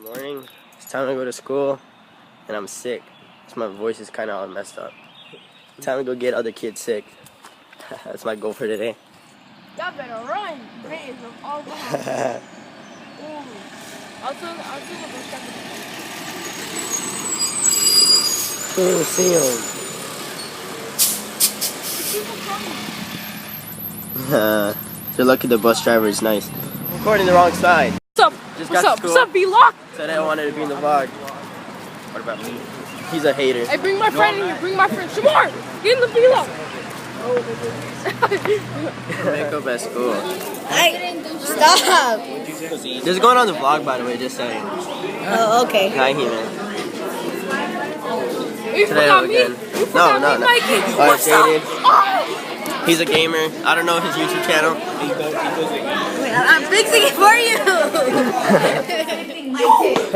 Morning. It's time to go to school, and I'm sick. So my voice is kind of all messed up. Time to go get other kids sick. That's my goal for today. Y'all better run. Raise them all behind. See him. You're lucky the bus driver is nice. I'm recording the wrong side. What's up? What's up, B-Lock? Said I wanted to be in the vlog. What about me? He's a hater. Hey, bring my friend in here. Bring my friend. Shamar, get in the B-Lock. Makeup at school. Hey, stop! This is going on the vlog, by the way, just saying. Oh, okay. Hi, He-Man. You forgot me? Again. You forgot me, Mikey. What's up? He's a gamer. I don't know his YouTube channel. Wait, I'm fixing it for you!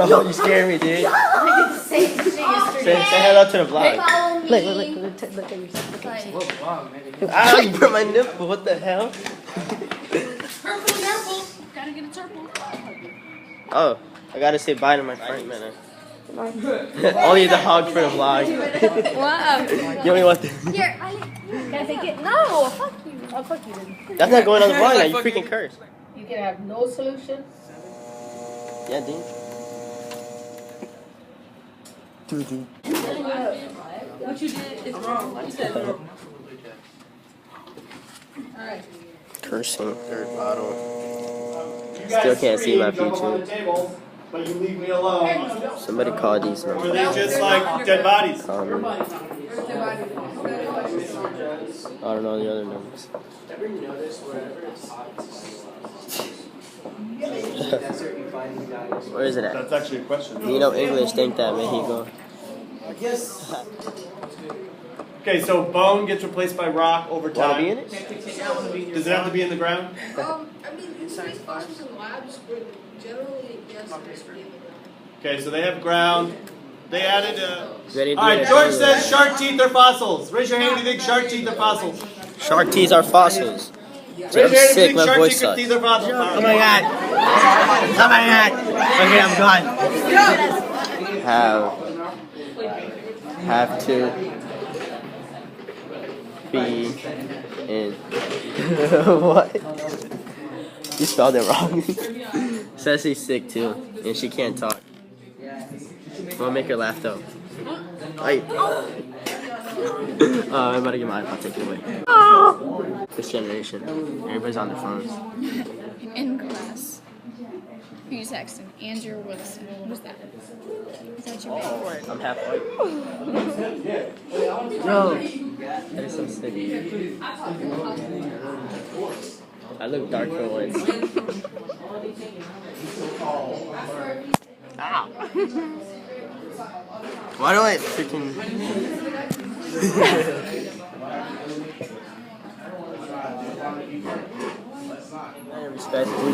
Oh, you scared me, dude. Say hello to the vlog. Look at yourself. Ah, you burnt my nipple. What the hell? Purple. Gotta get a purple. Oh, I gotta say bye to my friend, man. Only the hog for the vlog. Wow. You only want the... Here, can I take it? No, fuck you. Oh, fuck you then. That's not going on the vlog now. You freaking curse. You can have no solution. Yeah, dude. What you did is wrong. You said alright. Cursing, third bottle. Still can't see my future. But you leave me alone. Somebody call these Or numbers. they just like dead bodies. I don't know the other numbers. Where is it at? That's actually a question. You know English, think that, Mexico. Okay, so bone gets replaced by rock over Wanna time. be in it? Does it have to be in the ground? I mean, in science classes and labs, generally, yes, it has to be in the ground. Okay, so they have ground. They added Ready to do Alright, it? George says shark teeth are fossils. Raise your hand if you think shark teeth are fossils. Shark teeth are fossils. Raise your I'm hand if you sick, think my shark voice sucks. teeth are fossils. Oh my god. Oh my god. Okay, I'm gone. Have to be in. What? You spelled it wrong. Says she's sick too, and she can't talk. We'll make her laugh though. I'm about to get my iPod taken away. This generation, everybody's on their phones. In class. Who you texting? Andrew Wilson. Who's that? Is that your baby? I'm half white. Yo, that is so sick. I look dark for once. Ow. Why do I freaking...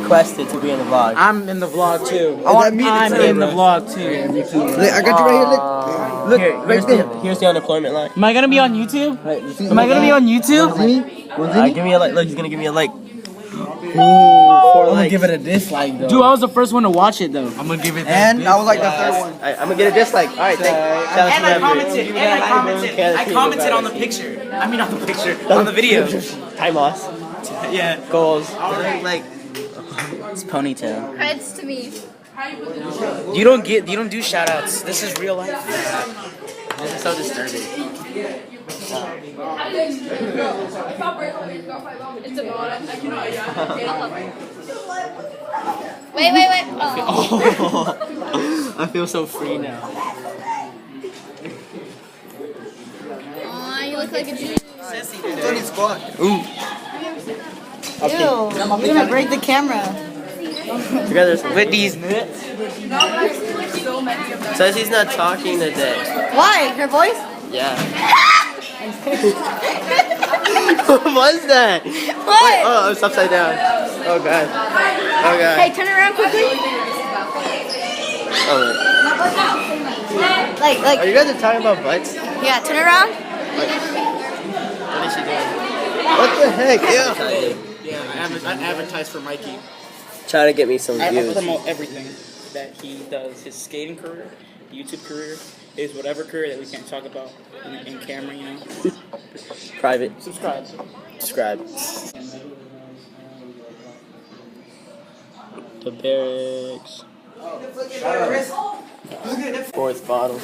requested to be in the vlog. I'm in the vlog too. I'm in the vlog too. I got you right here. Look, right there. Here's the unemployment line. Am I gonna be on YouTube? Am I gonna be on YouTube? Give me a like. Look, he's gonna give me a like. I'm gonna give it a dislike though. Dude, I was the first one to watch it though. I'm gonna give it. And I was like the third one. I'm gonna get a dislike. All right, thanks. And I commented on the picture. I mean on the picture. On the video. Time loss. Yeah. Goals. Like it's ponytail. Heads to me. You don't do shout outs. This is real life. This is so disturbing. Wait. Oh. I feel so free now. Aw, you look like a Jew. Ooh. Ew, you're gonna break the camera. Together with these nuts. Says he's not talking today. Why? Her voice? Yeah. What was that? What? Wait, oh, it's upside down. Oh god. Oh god. Hey, turn around quickly. Oh, Like, oh, you guys are talking about butts? yeah, turn around. What is she doing? What the heck? Yeah. Yeah, I advertise for Mikey. Trying to get me some I views. promote everything. that he does his skating career, YouTube career, is whatever career that we can't talk about in camera, you know. Private. Subscribe. Subscribe. The barracks. Fourth bottle.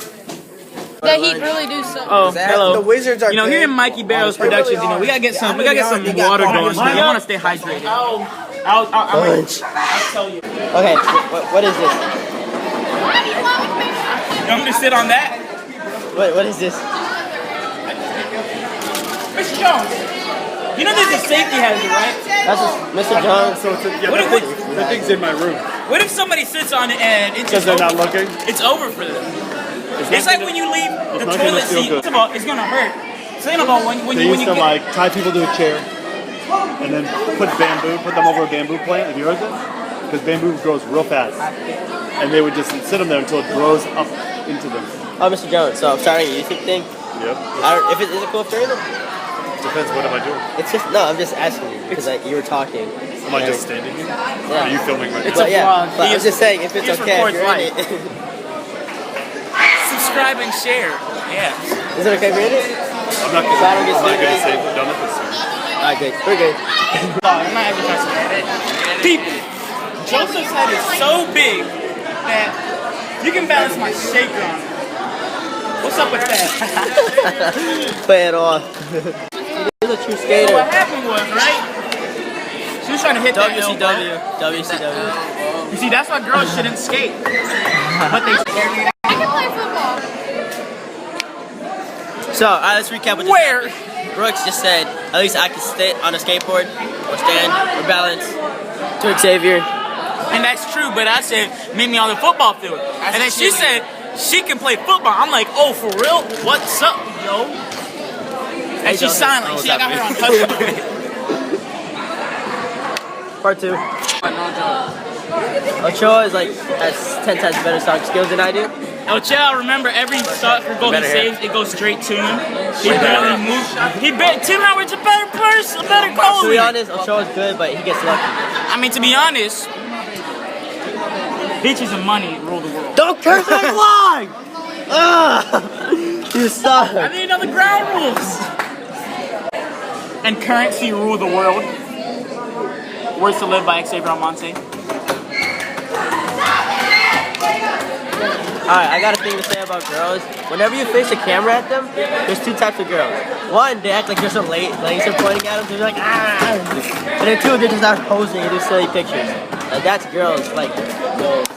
The Heat really do suck. Oh, hello. The Wizards are. You know, here in Mikey Barrows Productions, you know, we gotta get some water going. I want to stay hydrated. I'll tell you. Okay, what is this? You want me to sit on that? What is this? Mr. Jones, you know there's a safety hazard, right? That's Mr. Jones. So the thing's in my room. What if somebody sits on it and it's Because just they're over? not looking. It's over for them. It's like when you leave the not toilet gonna feel seat. good. First of all, it's gonna hurt. Second of all, when They you used to get, like tie people to a chair and then put them over a bamboo plant. Have you heard this? Because bamboo grows real fast. And they would just sit them there until it grows up into them. Oh, Mr. Jones. So I'm starting a YouTube thing. Yep. Is it cool if they're in it? Depends. What am I doing? It's just no. I'm just asking you because you were talking. Am I just standing here? Yeah. Are you filming my? It's But a yeah, vlog. but I was just saying if it's He just okay if records you're in it. subscribe and share. Yeah. Is it okay if you're in it? I'm not So I don't get going to sued. say done it this time. Alright, good. We're good. I'm not advertising. People, Joseph's head is so big that you can balance my shaker on it. What's up with that? Play it off. He's a true So skater. what happened was, right? She was trying to hit that elbow. WCW. You see, that's why girls shouldn't skate. But they I can play football. So, alright, let's recap what just Where? happened. Brooks just said, at least I can sit on a skateboard, or stand, or balance. To Xavier. And that's true, but I said, meet me on the football field. And then she said, she can play football. I'm like, oh, for real? What's up, yo? And she's silent. She got her on touch. Part 2. Ochoa is like, has 10 times better soccer skills than I do. Ochoa, remember, every soccer goal he Better hair. saves, it goes straight to him. He barely moves. Tim Howard's a better person, a better To be goalie. honest, Ochoa's good, but he gets lucky. I mean, to be honest, bitches and money rule the world. Don't curse my vlog! You suck. I need another ground rules. And currency rule the world. Words to live by Xavier Almonte. Alright, I got a thing to say about girls. Whenever you face a camera at them, there's 2 types of girls. One, they act like there's a laser pointing at them, so they're like, ah! And then 2, they're just not posing and do silly pictures. Like, that's girls, like, girls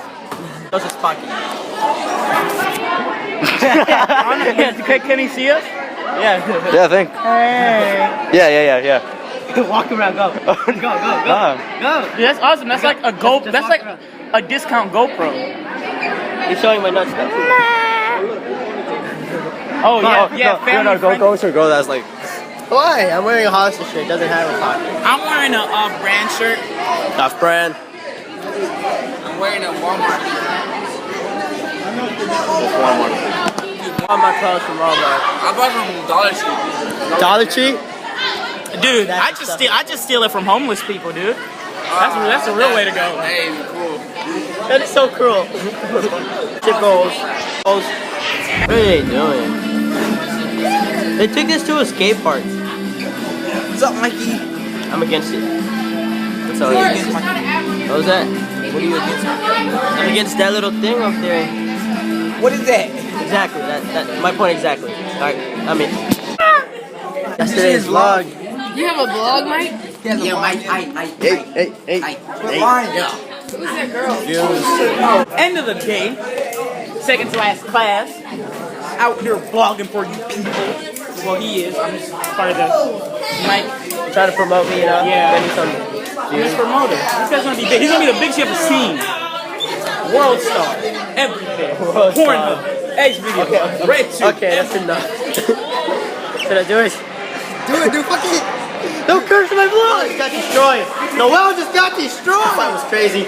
just pocket. Can he see us? Yeah. Yeah, I think. Hey. Yeah. Walk around, go. Go. Dude, that's awesome. That's like a That's like a discount GoPro. He's showing my nuts though. Oh yeah, family friendly. Go to a girl that's like. Why? I'm wearing a Hollister shirt. It doesn't have a pocket. I'm wearing a off-brand shirt. Off brand. I'm wearing a Walmart. Walmart clothes from Walmart. I bought from Dollar Tree. Dollar Tree? Dude, I just steal it from homeless people, dude. That's a real way to go. Hey, cool. That is so cruel. Chip goals. What are they doing? They took this to a skate park. What's up, Mikey? I'm against it. That's all it is. What was that? What are you against? I'm against that little thing up there. What is that? Exactly. That my point exactly. Alright, I mean. That's today's vlog. You have a vlog, Mike? Yeah, Mike. Hey. Yeah. Who's that girl? End of the day, second to last class, out here vlogging for you people. Well, he is. I'm just part of the Mike. Trying to promote me, you know? Yeah. Give me some He's views. promoter. This guy's gonna be big. He's gonna be the biggest you ever seen. World star. Everything. World star. Pornhub. X-Video. Red Tube. Okay, that's enough. Should I do it? Do it, dude. Fuck it. Don't curse my vlog! Just got destroyed. Noel just got destroyed! That was crazy.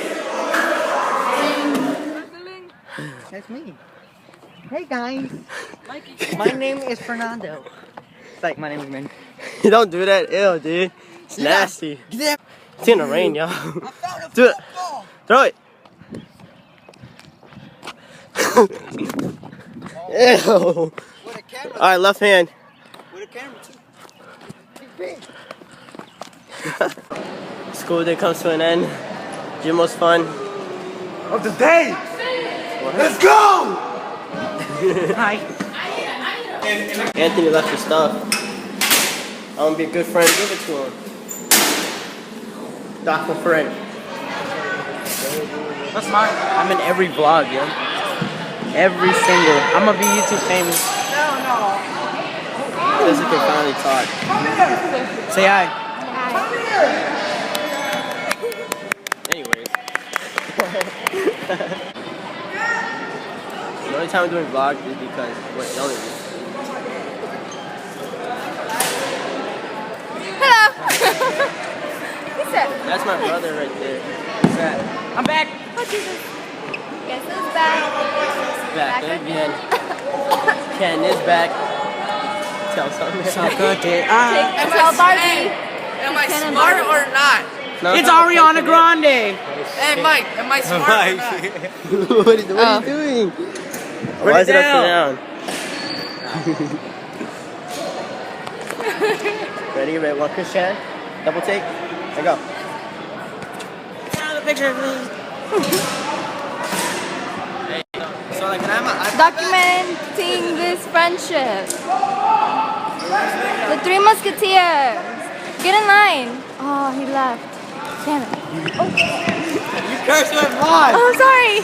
That's me. Hey, guys. My name is Fernando. It's like my name is Man. Don't do that. Ew, dude. It's nasty. Get It's gonna rain, yo. I found a Do it. football. Throw it. Ew. Alright, left hand. With a camera too. School day comes to an end. Gym was fun. Of the day! Let's go! Hi. Anthony left his stuff. I'm gonna be a good friend. Give it to him. Doc friend. That's mine. I'm in every vlog, yo. Every single. I'm gonna be YouTube famous. Says he can finally talk. Say hi. Anyways. The only time I'm doing vlogs is because we're yelling at me. Hello. Who's that? That's my brother right there. I'm back. Oh, Jesus. Guess who's back? Back again. Ken is back. Tell something. Tell Barbie. Am I smart or not? No, It's Ariana Grande. Hey, Mike, am I smart or not? What are you doing? Why is it upside down? Ready? Ready? One Christian. Double take. And go. Picture. So like when I'm Documenting this friendship. The Three Musketeers. Get in line. Oh, he left. Damn it. you cursed my vlog. Oh, sorry.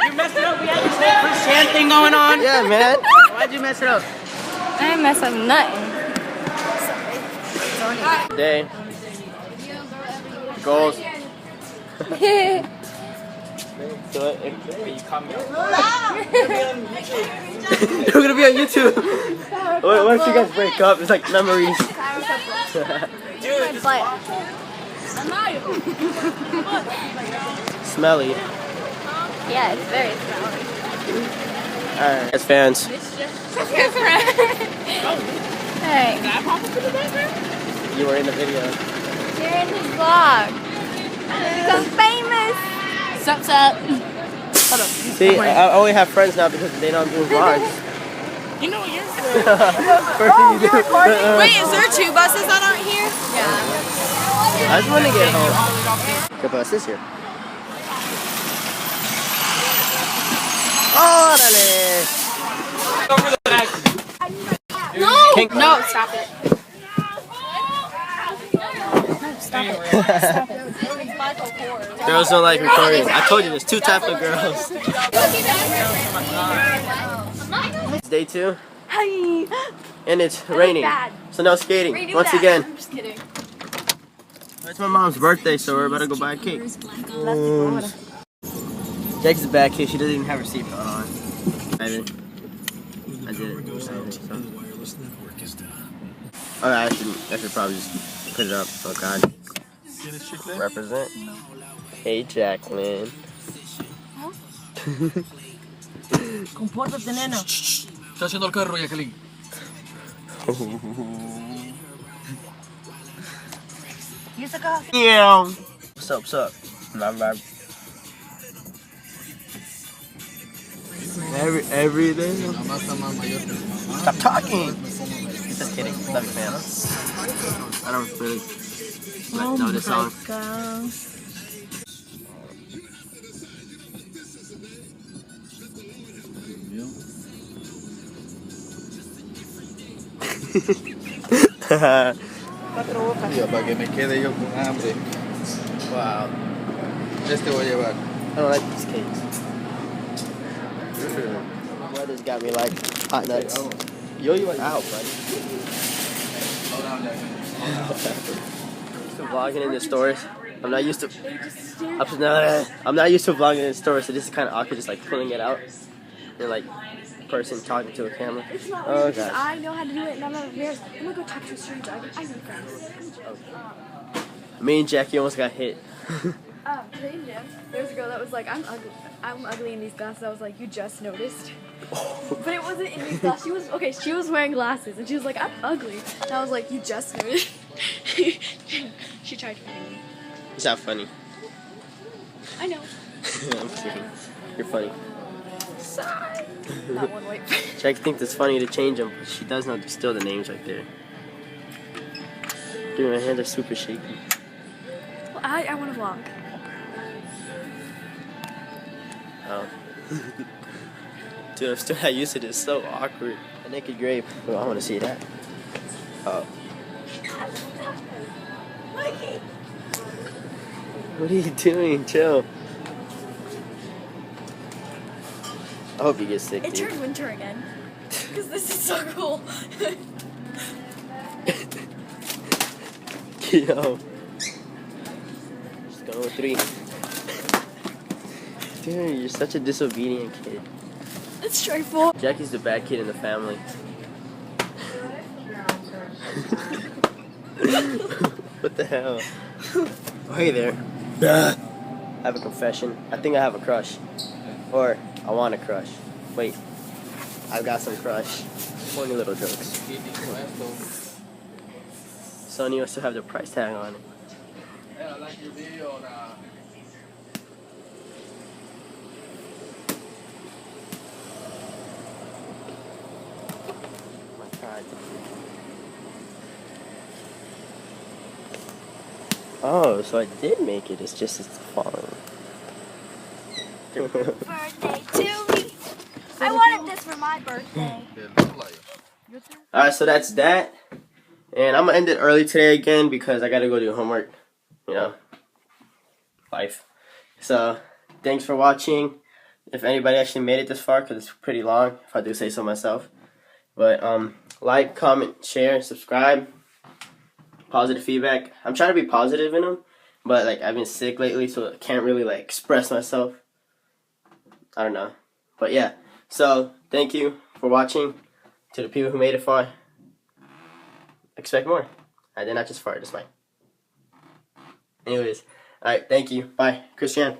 You messed it up. We had this whole Christian thing going on. Yeah, man. Why'd you mess it up? I didn't mess up nothing. Day. Goals. So You're gonna be on YouTube. What if you guys break up? It's like memories. Smelly. Yeah, it's very smelly. Alright, as fans. Hey, You were in the video. you're in this vlog. Become famous. Sup. See, I only have friends now because they know I'm doing vlogs. You know what you're Wait, is there 2 buses that aren't here? I just want to get home. The bus is here. Órale! No! Pink No, stop it. Girls don't like recording. I told you there's 2 types of girls. It's day 2. Hi. And it's raining. bad. So no skating. Redo Once that. again. I'm just kidding. It's my mom's birthday, so we're about to go buy a cake. Jack's the bad kid. She doesn't even have her seatbelt on. I did it. Oh, I should probably just put it up. Oh God. Represent. Hey, Jacqueline. Compórtate, nena. Está haciendo el carro, Jacqueline. Yeah. What's up? Every day. Stop talking. Just kidding. Love you, man. I don't really know this song. Para que me quede yo con hambre. Wow. Este voy a llevar. I don't like these cakes. Weather's got me like hot nuts. Yo, you went out, buddy. I'm vlogging in the stores. I'm not used to vlogging in the stores, so this is kind of awkward, just like pulling it out and like person talking to a camera. It's not Oh weird because god. I know how to do it and I'm not embarrassed. I'm gonna go talk to a stranger. I know friends. Me and Jackie almost got hit. Today in gym, there was a girl that was like, I'm ugly in these glasses. I was like, you just noticed. But it wasn't in these glasses. She was wearing glasses and she was like, I'm ugly. And I was like, you just noticed. She tried fighting me. It's not funny. I know. I'm kidding. You're funny. side. That one white. Jack thinks it's funny to change them, but she does know still the names right there. Dude, my hands are super shaky. Well, I want to vlog. Oh. Dude, I'm still not used to this. It's so awkward. A naked grape. Oh, I want to see that. Oh. Mikey. What are you doing? Chill. I hope you get sick, It dude. turned winter again. Because this is so cool. Yo. Just going with 3. Dude, you're such a disobedient kid. It's straightforward. Jackie's the bad kid in the family. What the hell? Oh, hey there. I have a confession. I think I have a crush. Or, I want a crush. Wait. I've got some crush. Funny little jokes. Sony also have the price tag on it. Oh my God. Oh, so I did make it. It's just it's falling. Birthday to me. I wanted this for my birthday. Alright, so that's that. And I'm gonna end it early today again because I gotta go do homework. You know, life. So, thanks for watching. If anybody actually made it this far, because it's pretty long, if I do say so myself. But, like, comment, share, subscribe. Positive feedback. I'm trying to be positive in them, but, like, I've been sick lately, so I can't really, like, express myself. I don't know. But, yeah. So, thank you for watching. To the people who made it far. Expect more. I did not just fart, just mine. Anyways, alright, thank you. Bye. Christian.